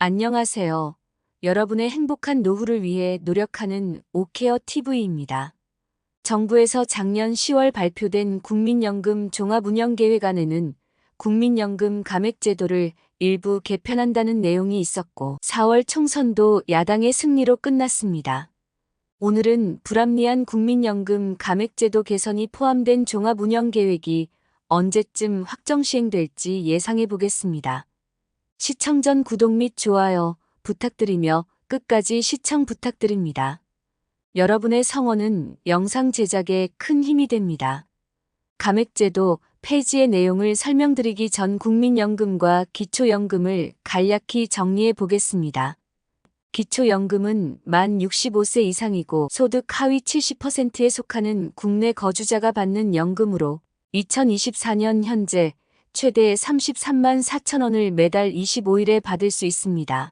안녕하세요. 여러분의 행복한 노후를 위해 노력하는 오케어 TV입니다. 정부에서 작년 10월 발표된 국민연금 종합운영계획안에는 국민연금 감액제도를 일부 개편한다는 내용이 있었고 4월 총선도 야당의 승리로 끝났습니다. 오늘은 불합리한 국민연금 감액제도 개선이 포함된 종합운영계획이 언제쯤 확정 시행될지 예상해 보겠습니다. 시청 전 구독 및 좋아요 부탁드리며 끝까지 시청 부탁드립니다. 여러분의 성원은 영상 제작에 큰 힘이 됩니다. 감액제도 폐지의 내용을 설명드리기 전 국민연금과 기초연금을 간략히 정리해 보겠습니다. 기초연금은 만 65세 이상이고 소득 하위 70%에 속하는 국내 거주자가 받는 연금으로 2024년 현재 최대 33만 4천 원을 매달 25일에 받을 수 있습니다.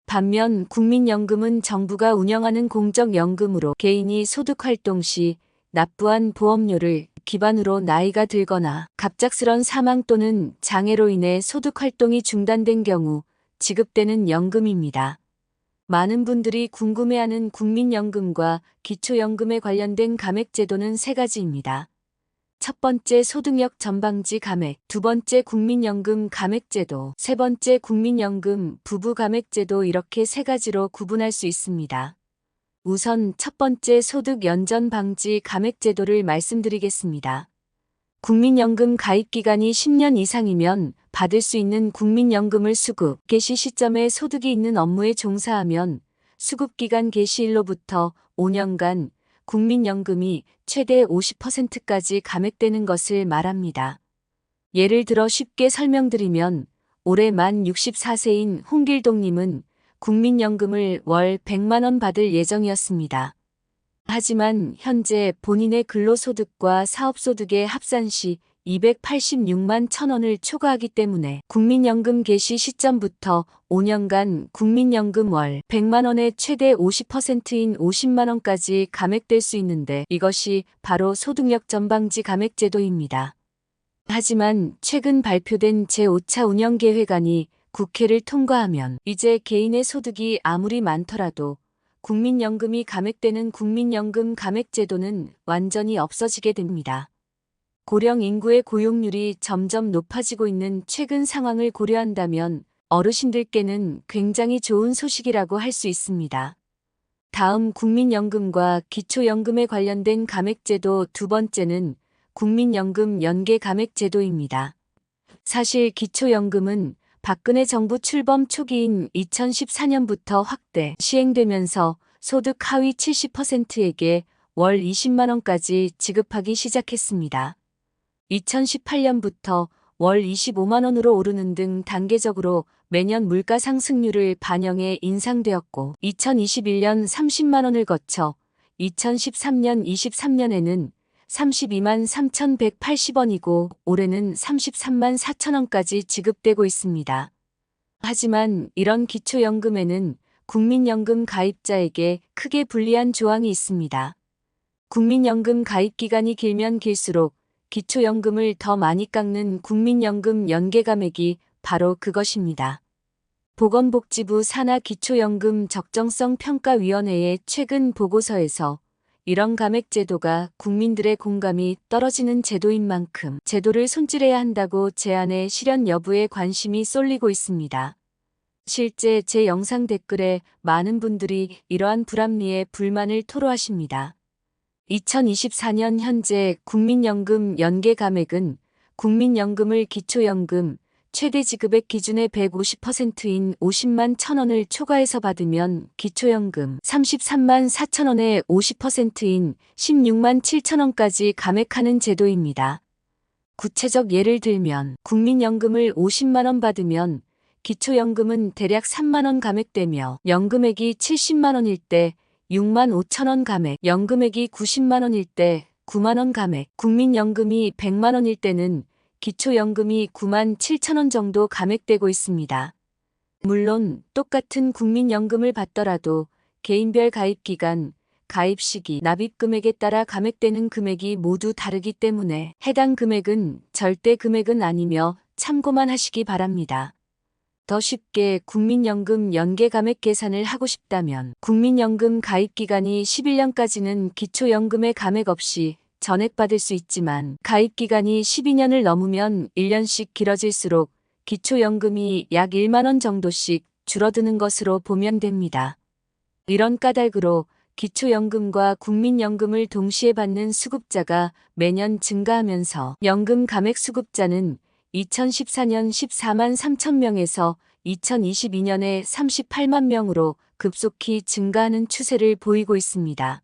반면 국민연금은 정부가 운영하는 공적연금으로 개인이 소득활동 시 납부한 보험료를 기반으로 나이가 들거나 갑작스런 사망 또는 장애로 인해 소득활동이 중단된 경우 지급되는 연금입니다. 많은 분들이 궁금해하는 국민연금과 기초연금에 관련된 감액제도는 세 가지입니다. 첫 번째 소득력 전방지 감액, 두 번째 국민연금 감액제도, 세 번째 국민연금 부부 감액제도 이렇게 세 가지로 구분할 수 있습니다. 우선 첫 번째 소득 연전 방지 감액제도를 말씀드리겠습니다. 국민연금 가입기간이 10년 이상이면 받을 수 있는 국민연금을 수급 개시 시점에 소득이 있는 업무에 종사하면 수급기간 개시일로부터 5년간 국민연금이 최대 50%까지 감액되는 것을 말합니다. 예를 들어 쉽게 설명드리면 올해 만 64세인 홍길동님은 국민연금을 월 100만 원 받을 예정이었습니다. 하지만 현재 본인의 근로소득과 사업소득의 합산 시 286만 1,000원을 초과하기 때문에 국민연금 개시 시점부터 5년간 국민연금 월 100만 원의 최대 50%인 50만 원까지 감액될 수 있는데 이것이 바로 소득력 전방지 감액제도입니다. 하지만 최근 발표된 제5차 운영계획안이 국회를 통과하면 이제 개인의 소득이 아무리 많더라도 국민연금이 감액되는 국민연금 감액제도는 완전히 없어지게 됩니다. 고령 인구의 고용률이 점점 높아지고 있는 최근 상황을 고려한다면 어르신들께는 굉장히 좋은 소식이라고 할 수 있습니다. 다음 국민연금과 기초연금에 관련된 감액제도 두 번째는 국민연금 연계 감액제도입니다. 사실 기초연금은 박근혜 정부 출범 초기인 2014년부터 확대 시행되면서 소득 하위 70%에게 월 20만 원까지 지급하기 시작했습니다. 2018년부터 월 25만 원으로 오르는 등 단계적으로 매년 물가 상승률을 반영해 인상되었고 2021년 30만 원을 거쳐 2013년 23년에는 32만 3,180원이고 올해는 33만 4천 원까지 지급되고 있습니다. 하지만 이런 기초연금에는 국민연금 가입자에게 크게 불리한 조항이 있습니다. 국민연금 가입 기간이 길면 길수록 기초연금을 더 많이 깎는 국민연금 연계감액이 바로 그것입니다. 보건복지부 산하기초연금 적정성평가위원회의 최근 보고서에서 이런 감액제도가 국민들의 공감이 떨어지는 제도인 만큼 제도를 손질해야 한다고 제안의 실현 여부에 관심이 쏠리고 있습니다. 실제 제 영상 댓글에 많은 분들이 이러한 불합리에 불만을 토로하십니다. 2024년 현재 국민연금 연계 감액은 국민연금을 기초연금 최대 지급액 기준의 150%인 50만 1,000원을 초과해서 받으면 기초연금 33만 4천 원의 50%인 16만 7천 원까지 감액하는 제도입니다. 구체적 예를 들면 국민연금을 50만 원 받으면 기초연금은 대략 3만 원 감액되며 연금액이 70만 원일 때 6만 5천 원 감액, 연금액이 90만 원일 때 9만 원 감액, 국민연금이 100만 원일 때는 기초연금이 9만 7천 원 정도 감액되고 있습니다. 물론 똑같은 국민연금을 받더라도 개인별 가입기간, 가입 시기, 납입 금액에 따라 감액되는 금액이 모두 다르기 때문에 해당 금액은 절대 금액은 아니며 참고만 하시기 바랍니다. 더 쉽게 국민연금 연계 감액 계산을 하고 싶다면 국민연금 가입 기간이 11년까지는 기초연금의 감액 없이 전액받을 수 있지만 가입 기간이 12년을 넘으면 1년씩 길어질수록 기초연금이 약 1만 원 정도씩 줄어드는 것으로 보면 됩니다. 이런 까닭으로 기초연금과 국민연금을 동시에 받는 수급자가 매년 증가하면서 연금 감액 수급자는 2014년 14만 3천 명에서 2022년에 38만 명으로 급속히 증가하는 추세를 보이고 있습니다.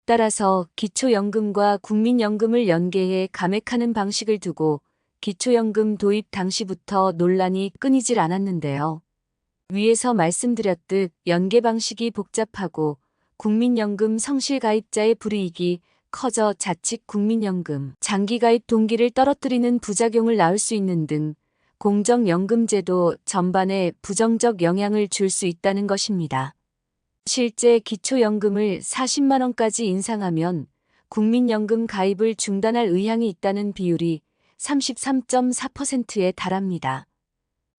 따라서 기초연금과 국민연금을 연계해 감액하는 방식을 두고 기초연금 도입 당시부터 논란이 끊이질 않았는데요. 위에서 말씀드렸듯 연계 방식이 복잡하고 국민연금 성실 가입자의 불이익이 커져 자칫 국민연금 장기 가입 동기를 떨어뜨리는 부작용을 낳을 수 있는 등 공정연금제도 전반에 부정적 영향을 줄 수 있다는 것입니다. 실제 기초연금을 40만 원까지 인상하면 국민연금 가입을 중단할 의향이 있다는 비율이 33.4%에 달합니다.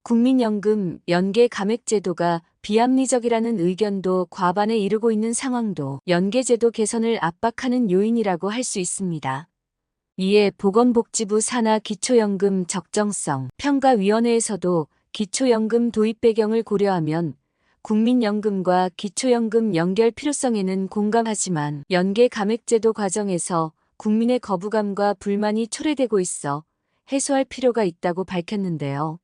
국민연금 연계 감액 제도가 비합리적이라는 의견도 과반에 이르고 있는 상황도 연계제도 개선을 압박하는 요인이라고 할 수 있습니다. 이에 보건복지부 산하 기초연금 적정성 평가위원회에서도 기초연금 도입 배경을 고려하면 국민연금과 기초연금 연결 필요성에는 공감하지만 연계 감액제도 과정에서 국민의 거부감과 불만이 초래되고 있어 해소할 필요가 있다고 밝혔는데요.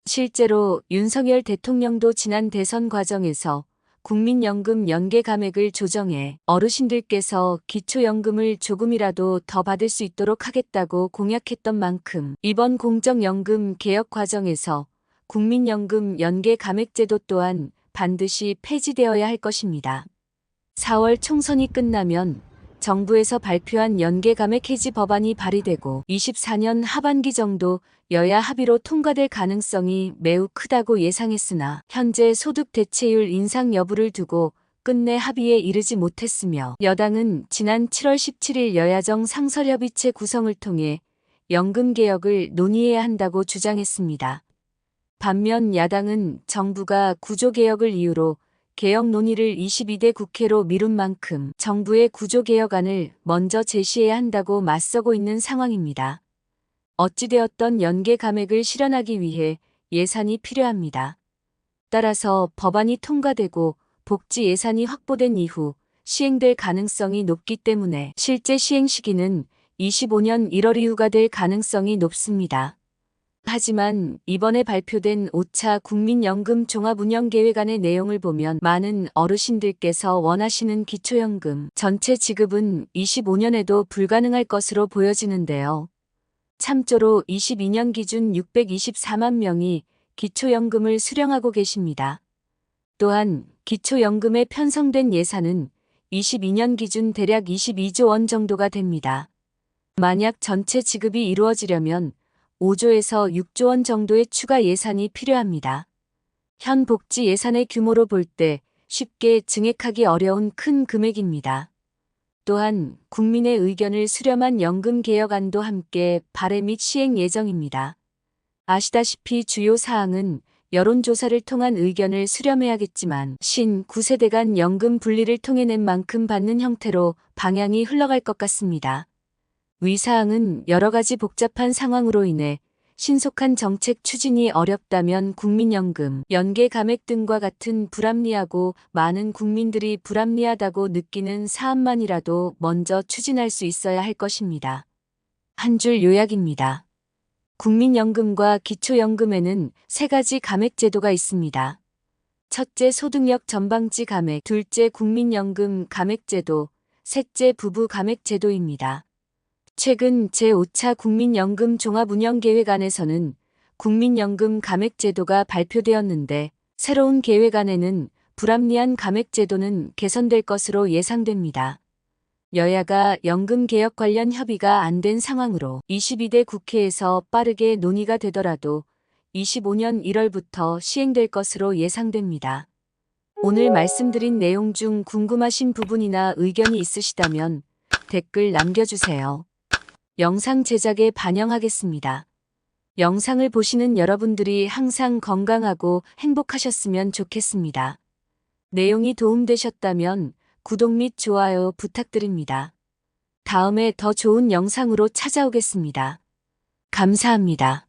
실제로 윤석열 대통령도 지난 대선 과정에서 국민연금 연계 감액을 조정해 어르신들께서 기초연금을 조금이라도 더 받을 수 있도록 하겠다고 공약했던 만큼 이번 공적연금 개혁 과정에서 국민연금 연계 감액제도 또한 반드시 폐지되어야 할 것입니다. 4월 총선이 끝나면 정부에서 발표한 연계 감액 해지 법안이 발의되고 24년 하반기 정도 여야 합의로 통과될 가능성이 매우 크다고 예상했으나 현재 소득 대체율 인상 여부를 두고 끝내 합의에 이르지 못했으며 여당은 지난 7월 17일 여야정 상설협의체 구성을 통해 연금 개혁을 논의해야 한다고 주장했습니다. 반면 야당은 정부가 구조개혁을 이유로 개혁 논의를 22대 국회로 미룬 만큼 정부의 구조개혁안을 먼저 제시해야 한다고 맞서고 있는 상황입니다. 어찌되었던 연계 감액을 실현하기 위해 예산이 필요합니다. 따라서 법안이 통과되고 복지 예산이 확보된 이후 시행될 가능성이 높기 때문에 실제 시행 시기는 25년 1월 이후가 될 가능성이 높습니다. 하지만 이번에 발표된 5차 국민연금 종합운영계획안의 내용을 보면 많은 어르신들께서 원하시는 기초연금 전체 지급은 25년에도 불가능할 것으로 보여지는데요. 참조로 22년 기준 624만 명이 기초연금을 수령하고 계십니다. 또한 기초연금에 편성된 예산은 22년 기준 대략 22조 원 정도가 됩니다. 만약 전체 지급이 이루어지려면 5조에서 6조 원 정도의 추가 예산이 필요합니다. 현 복지 예산의 규모로 볼 때 쉽게 증액하기 어려운 큰 금액입니다. 또한 국민의 의견을 수렴한 연금 개혁안도 함께 발의 및 시행 예정입니다. 아시다시피 주요 사항은 여론조사를 통한 의견을 수렴해야겠지만 신 9세대 간 연금 분리를 통해 낸 만큼 받는 형태로 방향이 흘러갈 것 같습니다. 위 사항은 여러 가지 복잡한 상황으로 인해 신속한 정책 추진이 어렵다면 국민연금, 연계 감액 등과 같은 불합리하고 많은 국민들이 불합리하다고 느끼는 사안만이라도 먼저 추진할 수 있어야 할 것입니다. 한 줄 요약입니다. 국민연금과 기초연금에는 세 가지 감액 제도가 있습니다. 첫째 소득력 전방지 감액, 둘째 국민연금 감액 제도, 셋째 부부 감액 제도입니다. 최근 제5차 국민연금 종합운영계획안에서는 국민연금 감액제도가 발표되었는데 새로운 계획안에는 불합리한 감액제도는 개선될 것으로 예상됩니다. 여야가 연금개혁 관련 협의가 안 된 상황으로 22대 국회에서 빠르게 논의가 되더라도 25년 1월부터 시행될 것으로 예상됩니다. 오늘 말씀드린 내용 중 궁금하신 부분이나 의견이 있으시다면 댓글 남겨주세요. 영상 제작에 반영하겠습니다. 영상을 보시는 여러분들이 항상 건강하고 행복하셨으면 좋겠습니다. 내용이 도움되셨다면 구독 및 좋아요 부탁드립니다. 다음에 더 좋은 영상으로 찾아오겠습니다. 감사합니다.